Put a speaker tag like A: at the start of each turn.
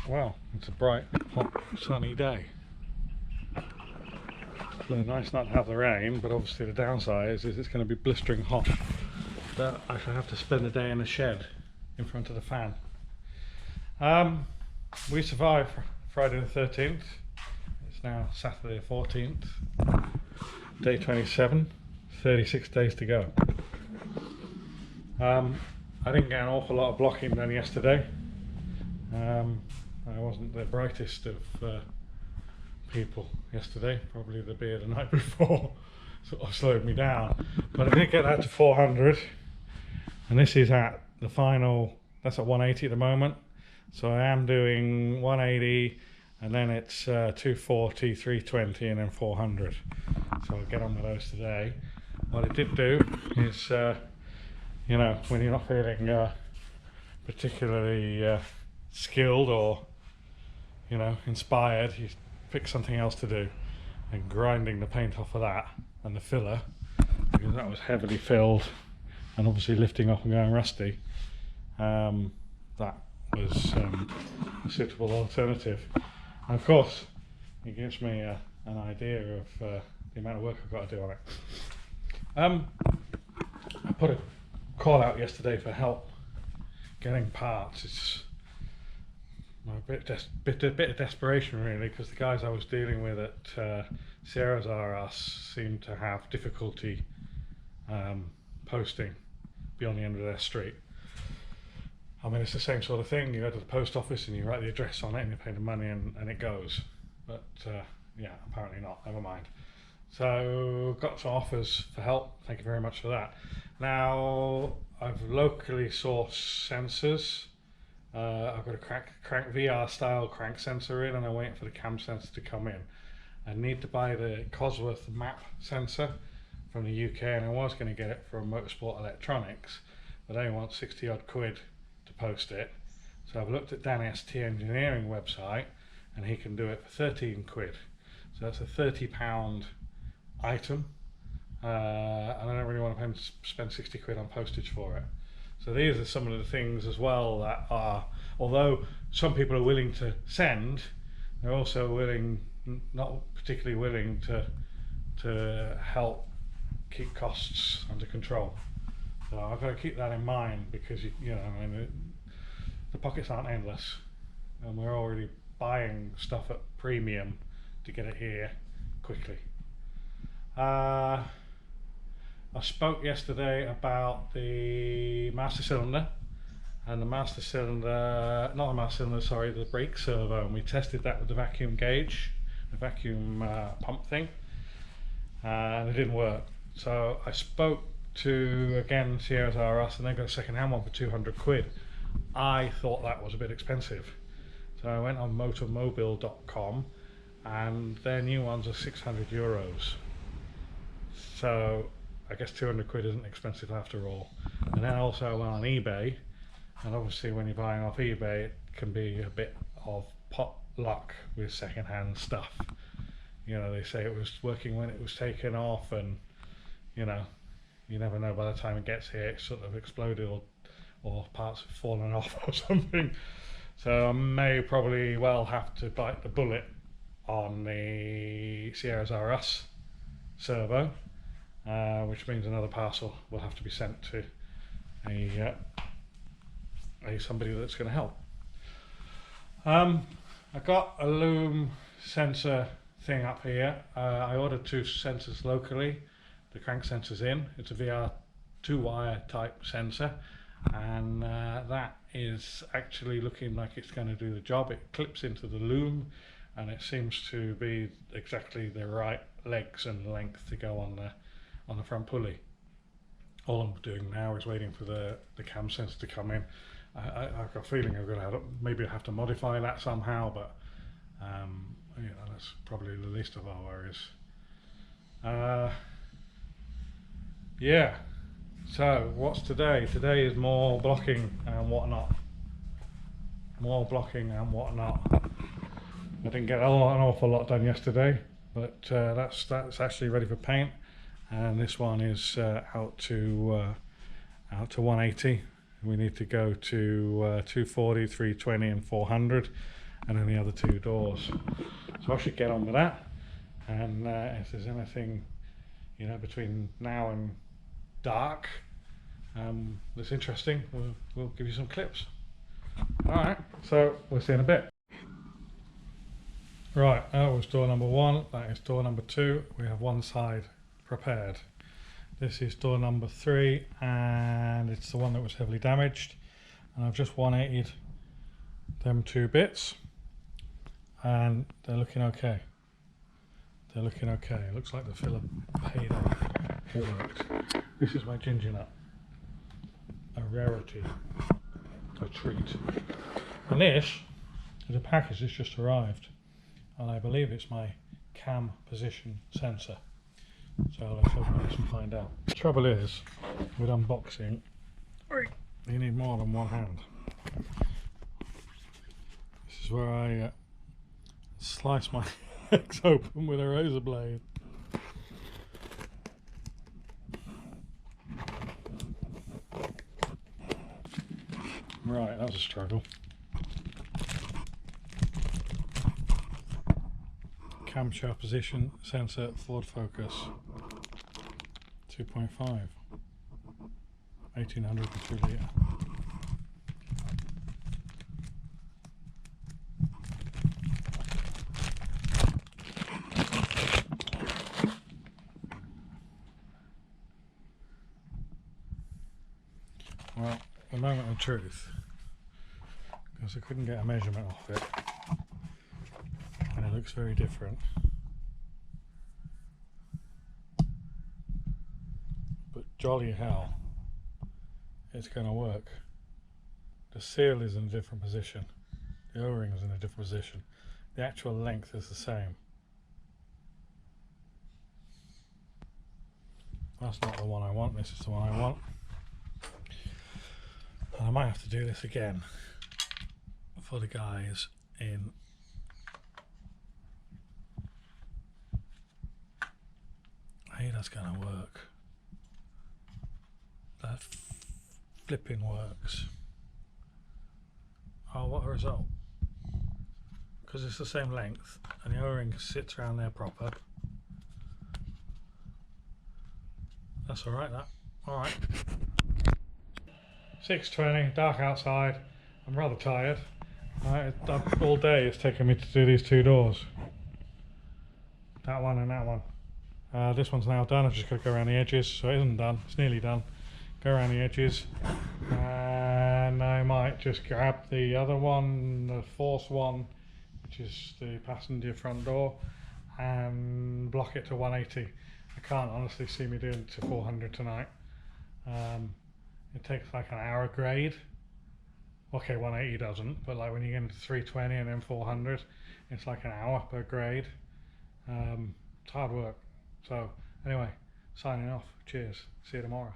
A: Well, it's a bright, hot, sunny day. It's really nice not to have the rain, but obviously the downside is it's going to be blistering hot. That I shall have to spend the day in the shed in front of the fan. We survived Friday the 13th. It's now Saturday the 14th. Day 27. 36 days to go. I didn't get an awful lot of blocking done yesterday. I wasn't the brightest of people yesterday. Probably the beer the night before sort of slowed me down. But I did get that to 400, and this is at the final. That's at 180 at the moment. So I am doing 180, and then it's 240, 320, and then 400. So I'll get on with those today. What I did do is, you know, when you're not feeling particularly skilled or, you know, inspired, you pick something else to do, and grinding the paint off of that and the filler, because that was heavily filled and obviously lifting off and going rusty, that was a suitable alternative. And of course it gives me an idea of the amount of work I've got to do on it. I put a call out yesterday for help getting parts. It's a bit of desperation really, because the guys I was dealing with at Sierra's R Us seemed to have difficulty posting beyond the end of their street. I mean, it's the same sort of thing. You go to the post office and you write the address on it and you pay the money and it goes. But yeah, apparently not. Never mind. So got some offers for help. Thank you very much for that. Now I've locally sourced sensors. I've got a crank VR style crank sensor in, and I'm waiting for the cam sensor to come in. I need to buy the Cosworth map sensor from the UK, and I was going to get it from Motorsport Electronics, but they want 60 odd quid to post it. So I've looked at Dan ST Engineering website, and he can do it for 13 quid. So that's a £30 item, and I don't really want to spend 60 quid on postage for it. So these are some of the things as well that are, although some people are willing to send, they're also not particularly willing to help keep costs under control. So I've got to keep that in mind, because you know, I mean, the pockets aren't endless, and we're already buying stuff at premium to get it here quickly. I spoke yesterday about the master cylinder, and the master cylinder, not the master cylinder, sorry, the brake servo, and we tested that with the vacuum gauge, the vacuum pump thing, and it didn't work. So I spoke to, again, Sierra's R Us, and they got a second-hand one for 200 quid. I thought that was a bit expensive. So I went on motormobile.com, and their new ones are 600 euros. So I guess 200 quid isn't expensive after all. And then also I went on eBay, and obviously when you're buying off eBay, it can be a bit of pot luck with second-hand stuff. You know, they say it was working when it was taken off, and you know, you never know, by the time it gets here it's sort of exploded, or parts have fallen off or something. So I may probably well have to bite the bullet on the Sierra's R Us servo, which means another parcel will have to be sent to somebody that's going to help. I got a loom sensor thing up here. I ordered 2 sensors locally. The crank sensor's in. It's a VR 2-wire type sensor, and that is actually looking like it's going to do the job. It clips into the loom, and it seems to be exactly the right legs and length to go on the front pulley. All I'm doing now is waiting for the cam sensor to come in. I've got a feeling I'm going to maybe have to modify that somehow, but you know, that's probably the least of our worries. Yeah, so what's today? Today is more blocking and whatnot. More blocking and whatnot. I didn't get an awful lot done yesterday, but that's actually ready for paint, and this one is out to 180. We need to go to 240, 320 and 400, and then the other two doors. So I should get on with that, and if there's anything, you know, between now and dark that's interesting, we'll give you some clips. Alright, so we'll see in a bit. Right, that was door number 1, that is door number 2. We have one side prepared. This is door number 3, and it's the one that was heavily damaged, and I've just 180'd them 2 bits, and they're looking okay. They're looking okay. It looks like the filler paid off. It worked. This is my ginger nut. A rarity. A treat. And this is a package that's just arrived, and I believe it's my cam position sensor. So let's open this and find out. The trouble is, with unboxing, you need more than one hand. This is where I slice my eggs open with a razor blade. Right, that was a struggle. Camshaft position sensor, Ford Focus 2.5 1802 litre. Well, the moment of truth, because I couldn't get a measurement off it, and it looks very different. But jolly hell, it's going to work. The seal is in a different position, the O-ring is in a different position, the actual length is the same. That's not the one I want, this is the one I want. And I might have to do this again for the guys in hey, that's gonna work. That flipping works. Oh, what a result. Because it's the same length and the O-ring sits around there proper. That's alright, that. Alright. 6:20, dark outside. I'm rather tired. All day it's taken me to do these 2 doors. That one and that one. This one's now done. I've just got to go around the edges, so it isn't done. It's nearly done. Go around the edges, and I might just grab the other one, the 4th one, which is the passenger front door, and block it to 180. I can't honestly see me doing it to 400 tonight. It takes like an hour grade. Okay, 180 doesn't, but like when you get into 320 and then 400, it's like an hour per grade. It's hard work. So anyway, signing off. Cheers. See you tomorrow.